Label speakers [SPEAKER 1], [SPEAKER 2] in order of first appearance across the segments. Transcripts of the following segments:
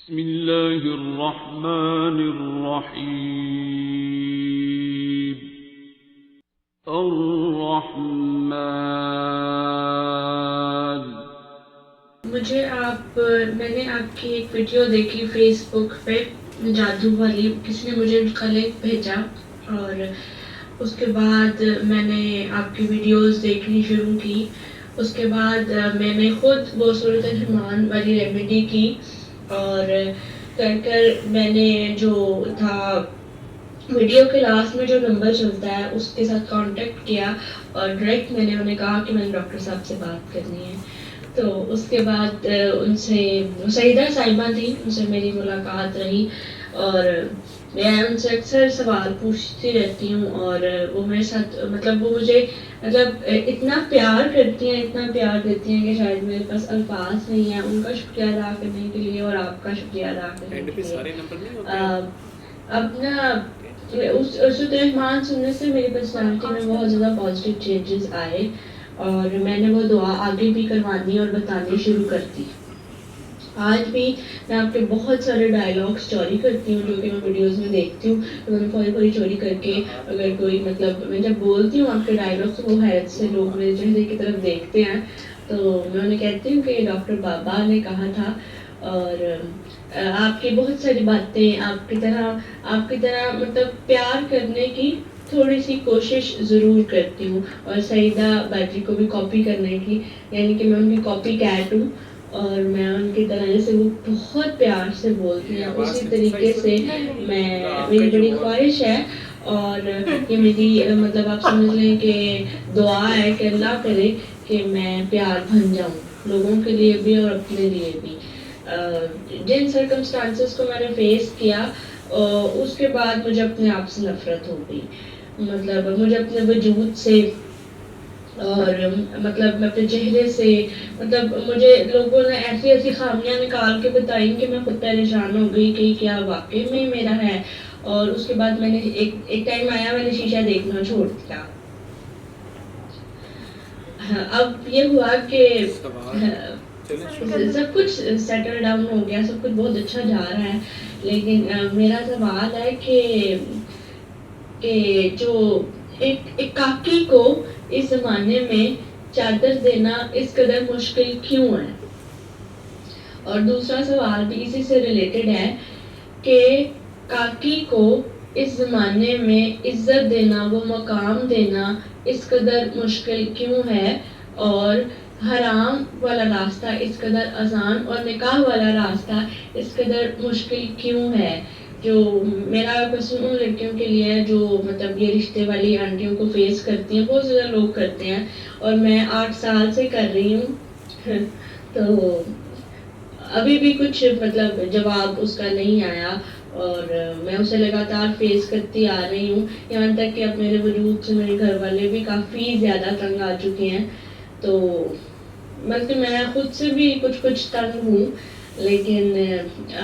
[SPEAKER 1] بسم اللہ الرحمن الرحیم الرحمن.
[SPEAKER 2] میں نے آپ کی ایک ویڈیو دیکھی فیس بک پہ جادو والی، کسی نے مجھے ان کا لنک بھیجا اور اس کے بعد میں نے آپ کی ویڈیوز دیکھنی شروع کی. اس کے بعد میں نے خود وہ صورت الرحمن والی ریمیڈی کی اور کر میں نے جو تھا ویڈیو کے لاسٹ میں جو نمبر چلتا ہے اس کے ساتھ کانٹیکٹ کیا اور ڈائریکٹ میں نے انہیں کہا کہ میں نے ڈاکٹر صاحب سے بات کرنی ہے. تو اس کے بعد ان سے سعیدہ صاحبہ تھی، ان سے میری ملاقات رہی اور میں ان سے اکثر سوال پوچھتی رہتی ہوں اور وہ میرے ساتھ وہ مجھے اتنا پیار کرتی ہیں، اتنا پیار دیتی ہیں کہ شاید میرے پاس الفاظ نہیں ہیں ان کا شکریہ ادا کرنے کے لیے اور آپ کا شکریہ ادا کرنے کے لیے. اب نا اس رحمان سننے سے میری پرسنالٹی میں بہت زیادہ پازیٹیو چینجز آئے اور میں نے وہ دعا آگے بھی کروانی اور بتانی شروع کر دی. آج بھی میں آپ کے بہت سارے ڈائلاگس چوری کرتی ہوں جو کہ میں ویڈیوز میں دیکھتی ہوں، تو میں فوری چوری کر کے اگر کوئی میں جب بولتی ہوں آپ کے ڈائلاگس وہ حیرت سے لوگ میرے چہرے کی طرف دیکھتے ہیں تو میں انہیں کہتی ہوں کہ ڈاکٹر بابا نے کہا تھا. اور آپ کی بہت ساری باتیں آپ کی طرح پیار کرنے کی تھوڑی سی کوشش ضرور کرتی ہوں اور سعیدہ باجی کو بھی کاپی کرنے کی، یعنی کہ میں ان کی کاپی کیٹ ہوں اور میں ان کی طرح جیسے وہ بہت پیار سے بولتی ہیں اسی طریقے سے میری بڑی خواہش ہے اور یہ میری آپ سمجھ لیں کہ دعا ہے کہ اللہ کرے کہ میں پیار بن جاؤں لوگوں کے لیے بھی اور اپنے لیے بھی. جن سرکمسٹانسز کو میں نے فیس کیا اس کے بعد مجھے اپنے آپ سے نفرت ہو گئی، مجھے اپنے وجود سے اور میں اپنے چہرے سے مجھے لوگوں نے ایسی خامیاں نکال کے بتائیں کہ میں خود پریشان ہو گئی کہ کیا واقعی میں میرا ہے. اور اس کے بعد میں نے ایک ٹائم آیا میں نے شیشہ دیکھنا چھوڑ دیا. اب یہ ہوا کہ سب کچھ سیٹل ڈاؤن ہو گیا، سب کچھ بہت اچھا جا رہا ہے، لیکن میرا سوال ہے کہ جو ایک کاکی کو اس زمانے میں چادر دینا اس قدر مشکل کیوں ہے؟ اور دوسرا سوال بھی اسی سے ریلیٹڈ ہے کہ کاکی کو اس زمانے میں عزت دینا، وہ مقام دینا اس قدر مشکل کیوں ہے اور حرام والا راستہ اس قدر آسان اور نکاح والا راستہ اس قدر مشکل کیوں ہے؟ جو میرا کوسچن ان لڑکیوں کے لیے ہے جو یہ رشتے والی آنٹیوں کو فیس کرتی ہیں، بہت زیادہ لوگ کرتے ہیں اور میں 8 سال سے کر رہی ہوں تو ابھی بھی کچھ جواب اس کا نہیں آیا اور میں اسے لگاتار فیس کرتی آ رہی ہوں، یہاں تک کہ اب میرے وجود سے میرے گھر والے بھی کافی زیادہ تنگ آ چکے ہیں. تو بلکہ میں خود سے بھی کچھ تنگ ہوں، لیکن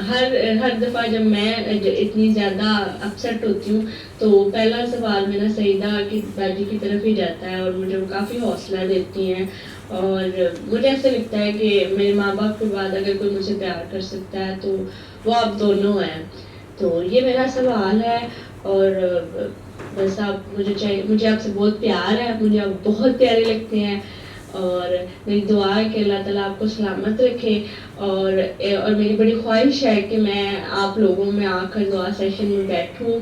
[SPEAKER 2] ہر دفعہ جب میں اتنی زیادہ اپسیٹ ہوتی ہوں تو پہلا سوال میرا سعیدہ کی باجی کی طرف ہی جاتا ہے اور مجھے وہ کافی حوصلہ دیتی ہیں اور مجھے ایسا لگتا ہے کہ میرے ماں باپ کے بعد اگر کوئی مجھ سے پیار کر سکتا ہے تو وہ آپ دونوں ہیں. تو یہ میرا سوال ہے اور بس مجھے آپ سے بہت پیار ہے، مجھے آپ بہت پیارے لگتے ہیں اور میری دعا ہے کہ اللہ تعالیٰ آپ کو سلامت رکھے اور میری بڑی خواہش ہے کہ میں آپ لوگوں میں آ کر دعا سیشن میں بیٹھوں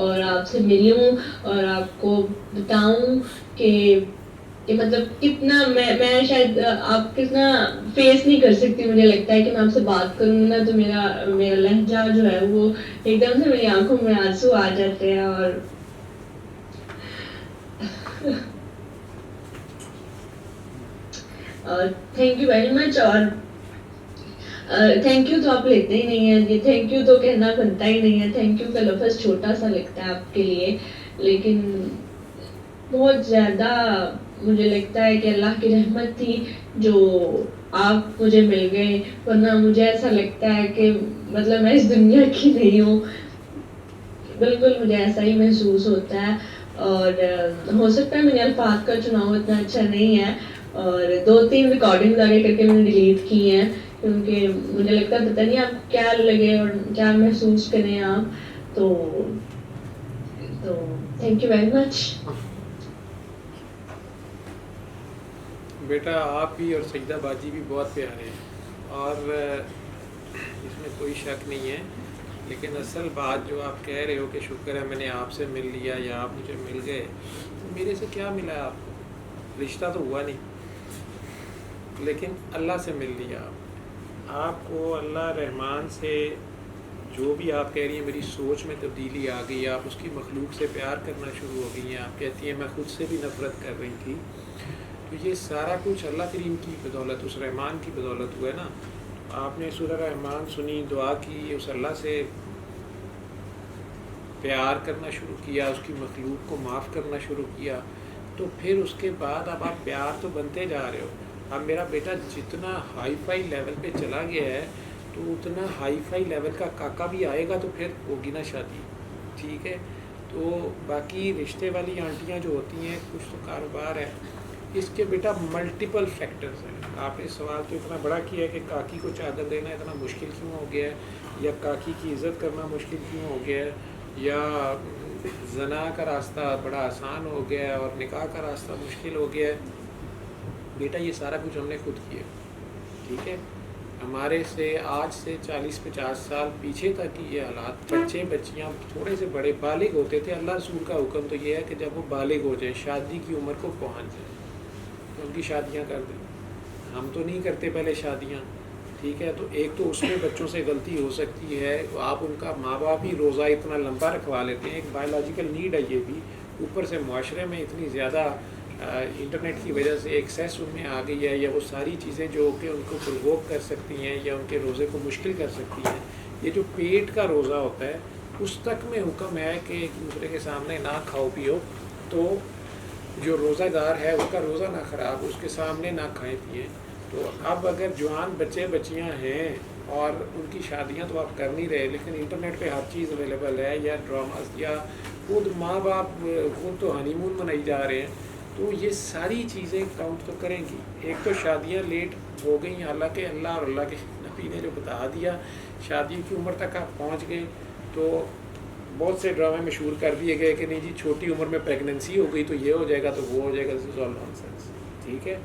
[SPEAKER 2] اور آپ سے ملوں اور آپ کو بتاؤں کہ کتنا میں شاید آپ کتنا فیس نہیں کر سکتی. مجھے لگتا ہے کہ میں آپ سے بات کروں نا تو میرا لہجہ جو ہے وہ ایک دم سے میری آنکھوں میں آنسو آ جاتے ہیں اور تھینک یو ویری مچ. اور تھینک یو تو آپ لیتے ہی نہیں ہیں، یہ تھینک یو تو کہنا بنتا ہی نہیں ہے. تھینک یو کا لفظ چھوٹا سا لگتا ہے آپ کے لیے، لیکن بہت زیادہ مجھے لگتا ہے کہ اللہ کی رحمت تھی جو آپ مجھے مل گئے، ورنہ مجھے ایسا لگتا ہے کہ میں اس دنیا کی نہیں ہوں. بالکل مجھے ایسا ہی محسوس ہوتا ہے اور ہو سکتا ہے میرے الفاظ کا چناؤ اتنا اچھا نہیں ہے اور 2-3 ریکارڈنگ آگے کر کے میں نے ڈیلیٹ کی ہیں کیونکہ مجھے لگتا ہے پتہ نہیں آپ کیا لگے اور کیا محسوس کریں آپ. تو تھینک یو ویری مچ.
[SPEAKER 3] بیٹا آپ بھی اور سجدہ باجی بھی بہت پیارے ہیں اور اس میں کوئی شک نہیں ہے، لیکن اصل بات جو آپ کہہ رہے ہو کہ شکر ہے میں نے آپ سے مل لیا یا آپ مجھے مل گئے، تو میرے سے کیا ملا ہے آپ کو؟ رشتہ تو ہوا نہیں، لیکن اللہ سے مل لیا. آپ کو اللہ رحمان سے جو بھی آپ کہہ رہی ہیں میری سوچ میں تبدیلی آ گئی، آپ اس کی مخلوق سے پیار کرنا شروع ہو گئی ہیں. آپ کہتی ہیں میں خود سے بھی نفرت کر رہی تھی. تو یہ سارا کچھ اللہ کریم کی بدولت، اس رحمان کی بدولت ہوا ہے نا. آپ نے سورہ رحمان سنی، دعا کی، اس اللہ سے پیار کرنا شروع کیا، اس کی مخلوق کو معاف کرنا شروع کیا، تو پھر اس کے بعد اب آپ پیار تو بنتے جا رہے ہو. اب میرا بیٹا جتنا ہائی فائی لیول پہ چلا گیا ہے تو اتنا ہائی فائی لیول کا کاکا بھی آئے گا تو پھر ہوگی نا شادی. ٹھیک ہے، تو باقی رشتے والی آنٹیاں جو ہوتی ہیں کچھ تو کاروبار ہے اس کے بیٹا ملٹیپل فیکٹرز ہیں. آپ نے سوال تو اتنا بڑا کیا ہے کہ کاکی کو چادر دینا اتنا مشکل کیوں ہو گیا ہے، یا کاکی کی عزت کرنا مشکل کیوں ہو گیا ہے، یا زنا کا راستہ بڑا آسان ہو گیا ہے اور نکاح کا راستہ مشکل ہو گیا ہے. بیٹا یہ سارا کچھ ہم نے خود کیا. ٹھیک ہے، ہمارے سے آج سے 40-50 سال پیچھے تک کی یہ حالات، بچے بچیاں تھوڑے سے بڑے بالغ ہوتے تھے. اللہ رسول کا حکم تو یہ ہے کہ جب وہ بالغ ہو جائیں، شادی کی عمر کو پہنچ جائیں تو ان کی شادیاں کر دیں. ہم تو نہیں کرتے پہلے شادیاں. ٹھیک ہے، تو ایک تو اس میں بچوں سے غلطی ہو سکتی ہے، آپ ان کا ماں باپ ہی روزہ اتنا لمبا رکھوا لیتے ہیں، ایک بایولوجیکل نیڈ ہے یہ بھی. اوپر سے معاشرے میں اتنی زیادہ انٹرنیٹ کی وجہ سے ایکسیس ان میں آ گئی ہے، یا وہ ساری چیزیں جو کہ ان کو پرووک کر سکتی ہیں یا ان کے روزے کو مشکل کر سکتی ہیں. یہ جو پیٹ کا روزہ ہوتا ہے اس تک میں حکم ہے کہ ایک دوسرے کے سامنے نہ کھاؤ پیو، تو جو روزہ دار ہے اس کا روزہ نہ خراب، اس کے سامنے نہ کھائیں پئیں. تو اب اگر جوان بچے بچیاں ہیں اور ان کی شادیاں تو آپ کر نہیں رہے، لیکن انٹرنیٹ پہ ہر چیز اویلیبل ہے، یا ڈراماز، یا خود ماں باپ خود تو ہنی مون منائی جا رہے ہیں، تو یہ ساری چیزیں کاؤنٹ تو کریں گی. ایک تو شادیاں لیٹ ہو گئیں، حالانکہ اللہ اور اللہ کے نبی نے جو بتا دیا شادی کی عمر تک آپ پہنچ گئے. تو بہت سے ڈرامے مشہور کر دیے گئے کہ نہیں جی چھوٹی عمر میں پریگننسی ہو گئی تو یہ ہو جائے گا تو وہ ہو جائے گا. دس از آل نان سینس. ٹھیک ہے،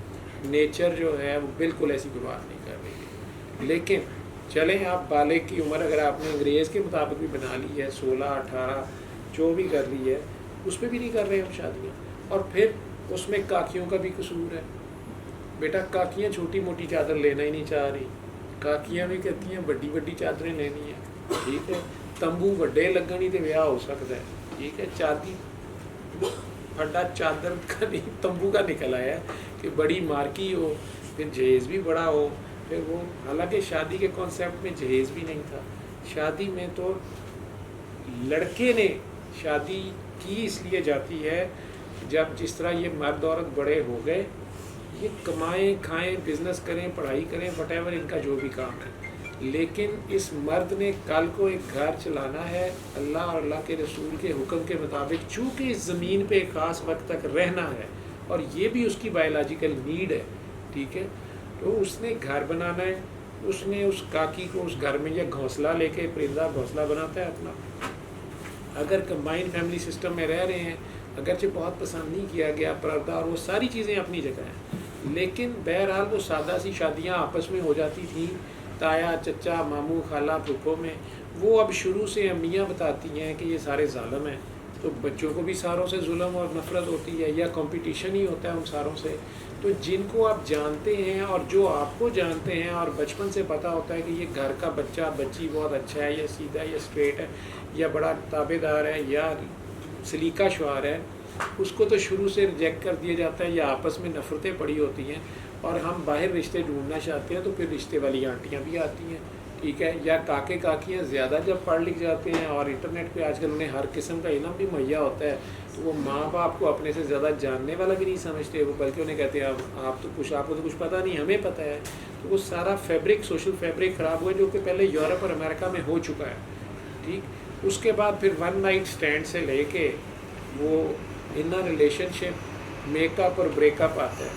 [SPEAKER 3] نیچر جو ہے وہ بالکل ایسی کوئی بات نہیں کر رہی ہے. لیکن چلیں آپ بالغ کی عمر اگر آپ نے انگریز کے مطابق بھی بنا لی ہے، 16 18 جو بھی کر لی ہے، اس پہ بھی نہیں کر رہے ہم شادیاں. اور پھر اس میں کاکیوں کا بھی قصور ہے. بیٹا کاکیاں چھوٹی موٹی چادر لینا ہی نہیں چاہ رہی، کاکیاں بھی کہتی ہیں بڑی بڑی چادریں لینی ہیں. ٹھیک ہے، تمبو وڈے لگن ہی تو ویاہ ہو سکتا ہے. ٹھیک ہے، چادی پھڈا چادر کا نہیں تمبو کا نکل آیا ہے کہ بڑی مارکی ہو، پھر جہیز بھی بڑا ہو. پھر وہ حالانکہ شادی کے کانسیپٹ میں جہیز بھی نہیں تھا. شادی میں تو لڑکے نے شادی کی اس لیے جاتی ہے جب جس طرح یہ مرد عورت بڑے ہو گئے، یہ کمائیں کھائیں بزنس کریں پڑھائی کریں وٹ ایور ان کا جو بھی کام ہے، لیکن اس مرد نے کل کو ایک گھر چلانا ہے اللہ اور اللہ کے رسول کے حکم کے مطابق، چونکہ اس زمین پہ ایک خاص وقت تک رہنا ہے اور یہ بھی اس کی بایولوجیکل نیڈ ہے. ٹھیک ہے، تو اس نے گھر بنانا ہے. اس نے اس کاکی کو اس گھر میں یہ گھونسلہ لے کے، پرندہ گھونسلہ بناتا ہے اپنا. اگر کمبائنڈ فیملی سسٹم میں رہ رہے ہیں، اگرچہ بہت پسند نہیں کیا گیا پردہ اور وہ ساری چیزیں اپنی جگہ ہیں، لیکن بہرحال وہ سادہ سی شادیاں آپس میں ہو جاتی تھیں، تایا چچا ماموں خالہ پھپھو میں. وہ اب شروع سے امیاں بتاتی ہیں کہ یہ سارے ظالم ہیں، تو بچوں کو بھی ساروں سے ظلم اور نفرت ہوتی ہے یا کمپٹیشن ہی ہوتا ہے ان ساروں سے. تو جن کو آپ جانتے ہیں اور جو آپ کو جانتے ہیں اور بچپن سے پتہ ہوتا ہے کہ یہ گھر کا بچہ بچی بہت اچھا ہے یا سیدھا یا اسٹریٹ ہے یا بڑا تابع دار ہے یا سلیقہ شعار ہے، اس کو تو شروع سے ریجیکٹ کر دیا جاتا ہے یا آپس میں نفرتیں پڑی ہوتی ہیں اور ہم باہر رشتے ڈھونڈنا چاہتے ہیں تو پھر رشتے والی آنٹیاں بھی آتی ہیں. ٹھیک ہے، یا کاکے کاکیاں زیادہ جب پڑھ لکھ جاتے ہیں اور انٹرنیٹ پہ آج کل انہیں ہر قسم کا علم بھی مہیا ہوتا ہے تو وہ ماں باپ کو اپنے سے زیادہ جاننے والا بھی نہیں سمجھتے، وہ بلکہ انہیں کہتے ہیں آپ کو تو کچھ پتہ نہیں، ہمیں پتہ ہے. تو وہ سارا فیبرک سوشل فیبرک خراب ہوا جو کہ پہلے یورپ اور امریکہ میں ہو چکا ہے. ٹھیک، اس کے بعد پھر ون نائٹ سٹینڈ سے لے کے وہ انر ریلیشن شپ میک اپ اور بریک اپ آتا ہے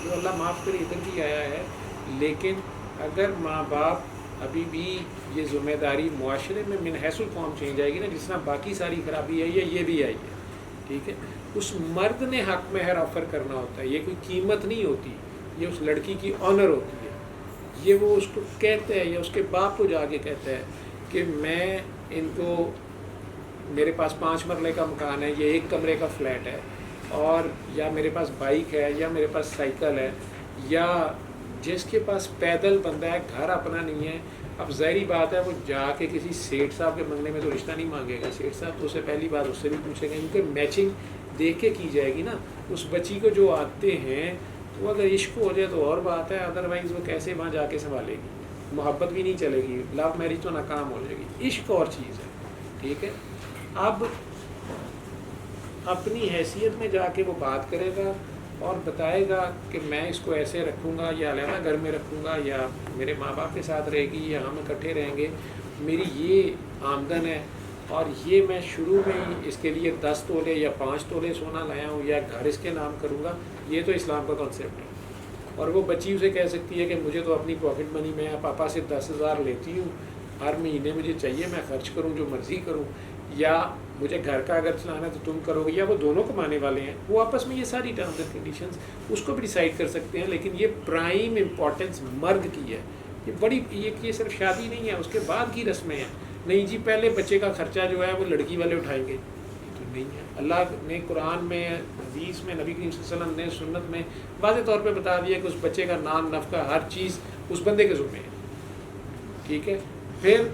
[SPEAKER 3] جو اللہ معاف کرے ادھر بھی آیا ہے. لیکن اگر ماں باپ ابھی بھی یہ ذمہ داری معاشرے میں من حیث القوم چینج آئے گی نا، جس طرح باقی ساری خرابی آئی ہے یہ بھی آئی ہے، ٹھیک ہے، اس مرد نے حق مہر آفر کرنا ہوتا ہے، یہ کوئی قیمت نہیں ہوتی، یہ اس لڑکی کی آنر ہوتی ہے، یہ وہ اس کو کہتا ہے یا اس کے باپ کو جا کے کہتا ہے کہ میں ان کو، میرے پاس 5 مرلے کا مکان ہے، یہ 1 کمرے کا فلیٹ ہے، اور یا میرے پاس بائک ہے یا میرے پاس سائیکل ہے، یا جس کے پاس پیدل بندہ ہے، گھر اپنا نہیں ہے، اب ظاہری بات ہے وہ جا کے کسی سیٹھ صاحب کے منگنے میں تو رشتہ نہیں مانگے گا، سیٹھ صاحب تو اسے پہلی بات اس سے بھی پوچھے گا، کیونکہ میچنگ دیکھ کے کی جائے گی نا، اس بچی کو جو آتے ہیں تو اگر عشق ہو جائے تو اور بات ہے، ادروائز وہ کیسے وہاں جا کے سنبھالے گی، محبت بھی نہیں چلے گی، لو میرج تو ناکام ہو جائے گی، عشق اور چیز ہے، ٹھیک ہے۔ اب اپنی حیثیت میں جا کے وہ بات کرے گا اور بتائے گا کہ میں اس کو ایسے رکھوں گا یا علیحدہ گھر میں رکھوں گا یا میرے ماں باپ کے ساتھ رہے گی یا ہم اکٹھے رہیں گے، میری یہ آمدن ہے اور یہ میں شروع میں ہی اس کے لیے 10 تولے یا 5 تولے سونا لایا ہوں یا گھر اس کے نام کروں گا، یہ تو اسلام کا کنسیپٹ ہے۔ اور وہ بچی اسے کہہ سکتی ہے کہ مجھے تو اپنی پاکٹ منی میں پاپا سے 10,000 لیتی ہوں، ہر مہینے مجھے چاہیے، میں خرچ کروں جو مرضی کروں، یا مجھے گھر کا اگر چلانا ہے تو تم کرو گے، یا وہ دونوں کمانے والے ہیں، وہ آپس میں یہ ساری ٹرمز اینڈ کنڈیشنز اس کو بھی ڈیسائیڈ کر سکتے ہیں، لیکن یہ پرائم امپورٹنس مرد کی ہے، یہ بڑی، یہ صرف شادی نہیں ہے، اس کے بعد کی رسمیں ہیں، نہیں جی پہلے بچے کا خرچہ جو ہے وہ لڑکی والے اٹھائیں گے، تو نہیں ہے۔ اللہ نے قرآن میں، حدیث میں، نبی کریم صلی اللہ علیہ وسلم نے سنت میں واضح طور پہ بتا دیا کہ اس بچے کا نام، نفقہ، ہر چیز اس بندے کے ذمہ ہے، ٹھیک ہے۔ پھر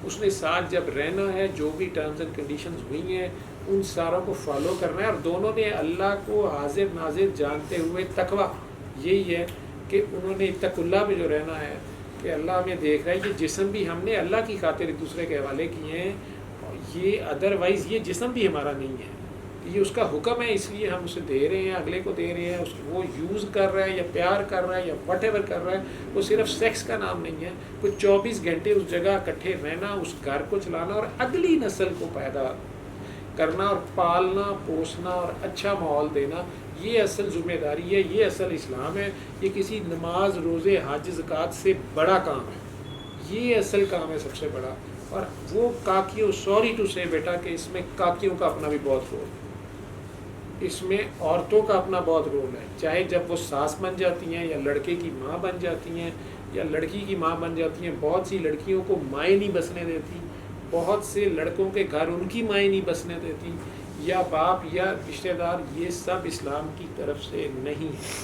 [SPEAKER 3] اس نے ساتھ جب رہنا ہے، جو بھی ٹرمز اینڈ کنڈیشنز ہوئی ہیں ان ساروں کو فالو کرنا ہے، اور دونوں نے اللہ کو حاضر ناظر جانتے ہوئے، تقویٰ یہی ہے کہ انہوں نے اتقوا اللہ پہ جو رہنا ہے کہ اللہ ہمیں دیکھ رہا ہے، یہ جسم بھی ہم نے اللہ کی خاطر ایک دوسرے کے حوالے کیے ہیں، یہ ادروائز یہ جسم بھی ہمارا نہیں ہے، یہ اس کا حکم ہے، اس لیے ہم اسے دے رہے ہیں، اگلے کو دے رہے ہیں، وہ یوز کر رہا ہے یا پیار کر رہا ہے یا واٹ ایور کر رہا ہے، وہ صرف سیکس کا نام نہیں ہے، وہ 24 گھنٹے اس جگہ اکٹھے رہنا، اس گھر کو چلانا اور اگلی نسل کو پیدا کرنا اور پالنا پوسنا اور اچھا ماحول دینا، یہ اصل ذمہ داری ہے، یہ اصل اسلام ہے، یہ کسی نماز روزے حج زکوٰۃ سے بڑا کام ہے، یہ اصل کام ہے سب سے بڑا۔ اور وہ کاکیوں، سوری ٹو سے بیٹا کہ اس میں کاکیوں کا اپنا بھی بہت رول ہے، اس میں عورتوں کا اپنا بہت رول ہے، چاہے جب وہ ساس بن جاتی ہیں یا لڑکے کی ماں بن جاتی ہیں یا لڑکی کی ماں بن جاتی ہیں، بہت سی لڑکیوں کو مائیں نہیں بسنے دیتی، بہت سے لڑکوں کے گھر ان کی مائیں نہیں بسنے دیتی، یا باپ یا رشتہ دار، یہ سب اسلام کی طرف سے نہیں ہے،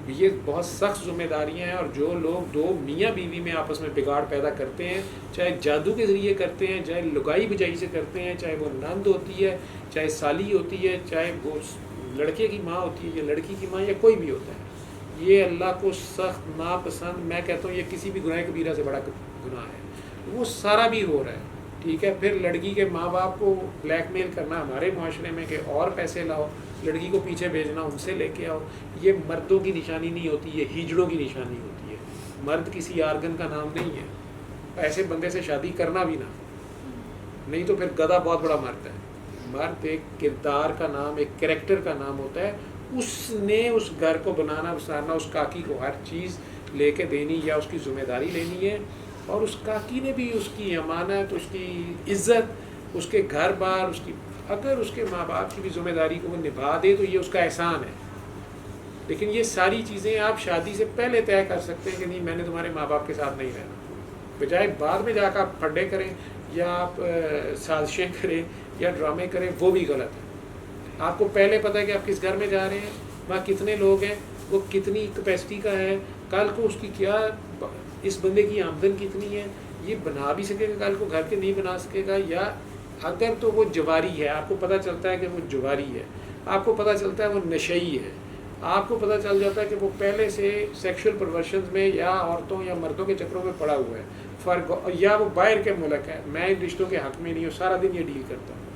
[SPEAKER 3] یہ بہت سخت ذمہ داریاں ہیں، اور جو لوگ دو میاں بیوی میں آپس میں بگاڑ پیدا کرتے ہیں، چاہے جادو کے ذریعے کرتے ہیں، چاہے لگائی بجائی سے کرتے ہیں، چاہے وہ نند ہوتی ہے، چاہے سالی ہوتی ہے، چاہے وہ لڑکے کی ماں ہوتی ہے یا لڑکی کی ماں یا کوئی بھی ہوتا ہے، یہ اللہ کو سخت ناپسند، میں کہتا ہوں یہ کسی بھی گناہ کبیرہ سے بڑا گناہ ہے، وہ سارا بھی ہو رہا ہے، ٹھیک ہے۔ پھر لڑکی کے ماں باپ کو بلیک میل کرنا ہمارے معاشرے میں کہ اور پیسے لاؤ، لڑکی کو پیچھے بھیجنا، ان سے لے کے آؤ، یہ مردوں کی نشانی نہیں ہوتی، یہ ہیجڑوں کی نشانی ہوتی ہے، مرد کسی آرگن کا نام نہیں ہے، ایسے بندے سے شادی کرنا بھی نہ، نہیں تو پھر گدھا بہت بڑا مرد ہے، مرد ایک کردار کا نام، ایک کریکٹر کا نام ہوتا ہے، اس نے اس گھر کو بنانا بسارنا، اس کاکی کو ہر چیز لے کے دینی یا اس کی ذمہ داری لینی ہے، اور اس کاکی نے بھی اس کی امانت، اس کی عزت، اس کے گھر بار، اس کی، اگر اس کے ماں باپ کی بھی ذمہ داری کو وہ نبھا دے تو یہ اس کا احسان ہے، لیکن یہ ساری چیزیں آپ شادی سے پہلے طے کر سکتے ہیں کہ نہیں میں نے تمہارے ماں باپ کے ساتھ نہیں رہنا، بجائے بعد میں جا کر آپ پھڈے کریں یا آپ سازشیں کریں یا ڈرامے کریں، وہ بھی غلط ہے۔ آپ کو پہلے پتہ ہے کہ آپ کس گھر میں جا رہے ہیں، وہاں کتنے لوگ ہیں، وہ کتنی کیپیسٹی کا ہے، کل کو اس کی کیا، اس بندے کی آمدن کتنی ہے، یہ بنا بھی سکے گا، کل کو گھر کے نہیں بنا سکے گا، یا اگر تو وہ جواری ہے، آپ کو پتہ چلتا ہے کہ وہ جواری ہے، آپ کو پتہ چلتا ہے وہ نشئی ہے، آپ کو پتہ چل جاتا ہے کہ وہ پہلے سے سیکشل پرورشنز میں یا عورتوں یا مردوں کے چکروں میں پڑا ہوا ہے، فرق، یا وہ باہر کے ملک ہے، میں ان رشتوں کے حق میں نہیں ہوں، سارا دن یہ ڈیل کرتا ہوں،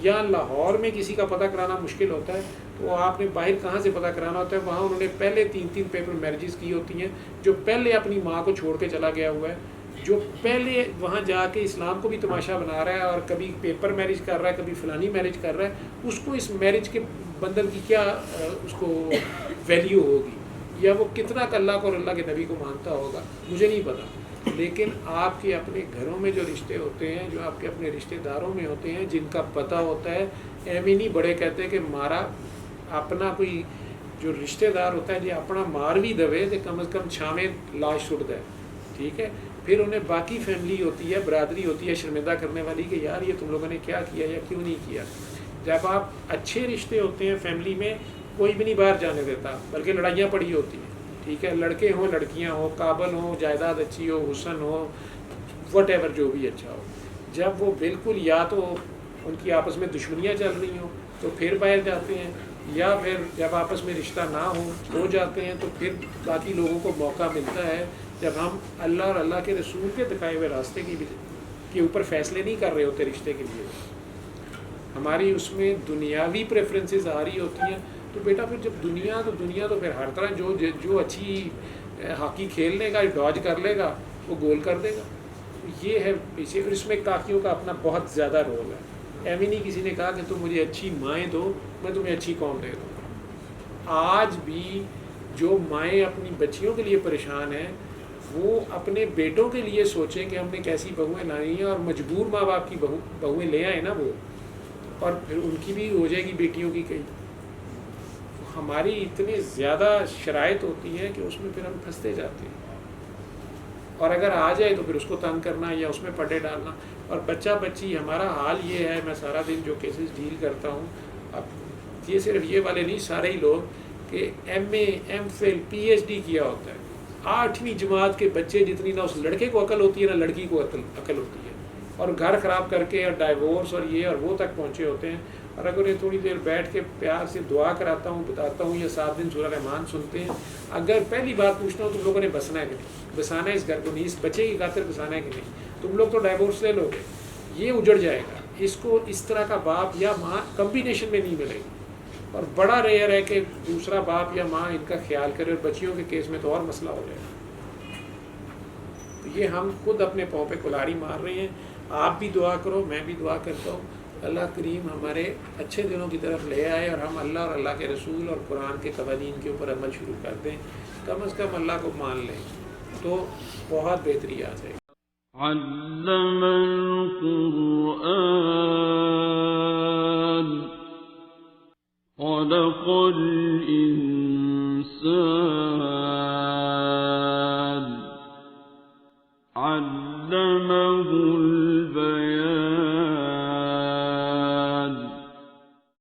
[SPEAKER 3] یا لاہور میں کسی کا پتہ کرانا مشکل ہوتا ہے تو آپ نے باہر کہاں سے پتہ کرانا ہوتا ہے، وہاں انہوں نے پہلے 3 پیپر میرجز کی ہوتی ہیں، جو پہلے اپنی ماں کو چھوڑ کے چلا گیا ہوا ہے، جو پہلے وہاں جا کے اسلام کو بھی تماشا بنا رہا ہے اور کبھی پیپر میرج کر رہا ہے، کبھی فلانی میرج کر رہا ہے، اس کو اس میرج کے بندل کی کیا اس کو ویلیو ہوگی، یا وہ کتنا کہ اللہ کو اور اللہ کے نبی کو مانتا ہوگا مجھے نہیں پتا، لیکن آپ کے اپنے گھروں میں جو رشتے ہوتے ہیں، جو آپ کے اپنے رشتے داروں میں ہوتے ہیں، جن کا پتہ ہوتا ہے، ایویں نہیں بڑے کہتے ہیں کہ مارا اپنا کوئی جو رشتے دار ہوتا ہے جی اپنا مار بھی دوے تو کم از کم چھاویں لاش چھٹ دے، ٹھیک ہے، پھر انہیں باقی فیملی ہوتی ہے، برادری ہوتی ہے شرمندہ کرنے والی کہ یار یہ تم لوگوں نے کیا کیا یا کیوں نہیں کیا۔ جب آپ اچھے رشتے ہوتے ہیں فیملی میں، کوئی بھی نہیں باہر جانے دیتا، بلکہ لڑائیاں پڑی ہوتی ہیں، ٹھیک ہے، لڑکے ہوں لڑکیاں ہوں، قابل ہوں، جائیداد اچھی ہو، حسن ہو، وٹ ایور جو بھی اچھا ہو، جب وہ بالکل یا تو ان کی آپس میں دشمنیاں چل رہی ہوں تو پھر باہر جاتے ہیں، یا پھر جب آپس میں رشتہ نہ ہو جاتے ہیں تو پھر باقی لوگوں کو موقع ملتا ہے جب ہم اللہ اور اللہ کے رسول کے دکھائے ہوئے راستے کے اوپر فیصلے نہیں کر رہے ہوتے رشتے کے لیے، ہماری اس میں دنیاوی پریفرنسز آ رہی ہوتی ہیں، تو بیٹا پھر جب دنیا تو پھر ہر طرح جو اچھی ہاکی کھیل لے گا، ڈاج کر لے گا، وہ گول کر دے گا، یہ ہے پیچھے۔ اور اس میں کاکیوں کا اپنا بہت زیادہ رول ہے، ایویں نہیں کسی نے کہا کہ تم مجھے اچھی مائیں دو میں تمہیں اچھی قوم دے دوں۔ آج بھی جو مائیں اپنی بچیوں کے لیے پریشان ہیں وہ اپنے بیٹوں کے لیے سوچیں کہ ہم نے کیسی بہویں لائی ہیں، اور مجبور ماں باپ کی بہویں لے آئیں نا وہ، اور پھر ان کی بھی ہو جائے گی بیٹیوں کی کہیں۔ ہماری اتنی زیادہ شرائط ہوتی ہیں کہ اس میں پھر ہم پھنستے جاتے ہیں، اور اگر آ جائے تو پھر اس کو تنگ کرنا یا اس میں پردے ڈالنا۔ اور بچہ بچی ہمارا حال یہ ہے، میں سارا دن جو کیسز ڈیل کرتا ہوں، اب یہ صرف یہ والے نہیں، سارے ہی لوگ کہ M A M Phil P H D کیا ہوتا ہے، 8ویں جماعت کے بچے جتنی نہ اس لڑکے کو عقل ہوتی ہے نہ لڑکی کو عقل ہوتی ہے، اور گھر خراب کر کے اور ڈائیورس اور یہ اور وہ تک پہنچے ہوتے ہیں۔ اور اگر یہ تھوڑی دیر بیٹھ کے پیار سے دعا کراتا ہوں، بتاتا ہوں، یا 7 دن سورہ رحمان سنتے ہیں، اگر پہلی بات پوچھتا ہوں تم لوگوں نے بسنا ہے کہ نہیں، بسانا ہے اس گھر کو نہیں، اس بچے کی خاطر بسانا ہے کہ نہیں، تم لوگ تو ڈائیورس لے لو گے، یہ اجڑ جائے گا، اس کو اس طرح کا باپ یا ماں کمبینیشن میں نہیں ملے گی، اور بڑا ریئر ہے کہ دوسرا باپ یا ماں ان کا خیال کرے، اور بچیوں کے کیس میں تو اور مسئلہ ہو جائے گا۔ تو یہ ہم خود اپنے پاؤں پہ کلہاڑی مار رہے ہیں۔ آپ بھی دعا کرو، میں بھی دعا کرتا ہوں، اللہ کریم ہمارے اچھے دنوں کی طرف لے آئے، اور ہم اللہ اور اللہ کے رسول اور قرآن کے قوانین کے اوپر عمل شروع کر دیں، کم از کم اللہ کو مان لیں تو بہت بہتری آ جائے گی۔
[SPEAKER 1] علم القرآن خلق الإنسان علمه